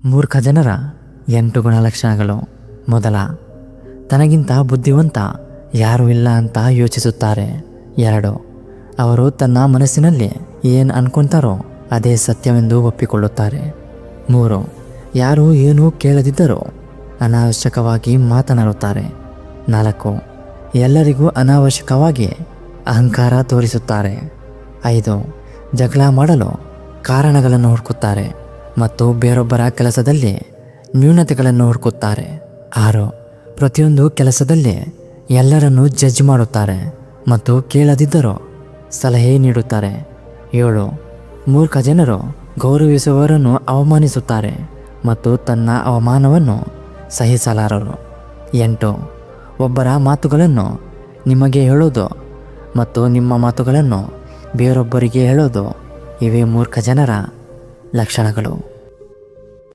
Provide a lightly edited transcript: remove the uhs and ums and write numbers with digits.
ಮೂರ್ಖ ಜನರ 8 ಗುಣಲಕ್ಷಣಗಳು. ಮೊದಲ, ತನಗಿಂತ ಬುದ್ಧಿವಂತ ಯಾರೂ ಇಲ್ಲ ಅಂತ ಯೋಚಿಸುತ್ತಾರೆ. 2, ಅವರು ತನ್ನ ಮನಸ್ಸಿನಲ್ಲಿ ಏನು ಅನ್ಕೊಂತಾರೋ ಅದೇ ಸತ್ಯವೆಂದು ಒಪ್ಪಿಕೊಳ್ಳುತ್ತಾರೆ. 3, ಯಾರು ಏನೂ ಕೇಳದಿದ್ದರೂ ಅನಾವಶ್ಯಕವಾಗಿ ಮಾತನಾಡುತ್ತಾರೆ. 4, ಎಲ್ಲರಿಗೂ ಅನಾವಶ್ಯಕವಾಗಿ ಅಹಂಕಾರ ತೋರಿಸುತ್ತಾರೆ. 5, ಜಗಳ ಮಾಡಲು ಕಾರಣಗಳನ್ನು ಹುಡುಕುತ್ತಾರೆ ಮತ್ತು ಬೇರೊಬ್ಬರ ಕೆಲಸದಲ್ಲಿ ನ್ಯೂನತೆಗಳನ್ನು ಹುಡುಕುತ್ತಾರೆ. 6, ಪ್ರತಿಯೊಂದು ಕೆಲಸದಲ್ಲಿ ಎಲ್ಲರನ್ನೂ ಜಡ್ಜ್ ಮಾಡುತ್ತಾರೆ ಮತ್ತು ಕೇಳದಿದ್ದರೂ ಸಲಹೆ ನೀಡುತ್ತಾರೆ. 7, ಮೂರ್ಖ ಜನರು ಗೌರವಿಸುವವರನ್ನು ಅವಮಾನಿಸುತ್ತಾರೆ ಮತ್ತು ತನ್ನ ಅವಮಾನವನ್ನು ಸಹಿಸಲಾರರು. 8, ಒಬ್ಬರ ಮಾತುಗಳನ್ನು ನಿಮಗೆ ಹೇಳೋದು ಮತ್ತು ನಿಮ್ಮ ಮಾತುಗಳನ್ನು ಬೇರೊಬ್ಬರಿಗೆ ಹೇಳೋದು ಇವೇ ಮೂರ್ಖ ಜನರ ಲಕ್ಷಣಗಳು.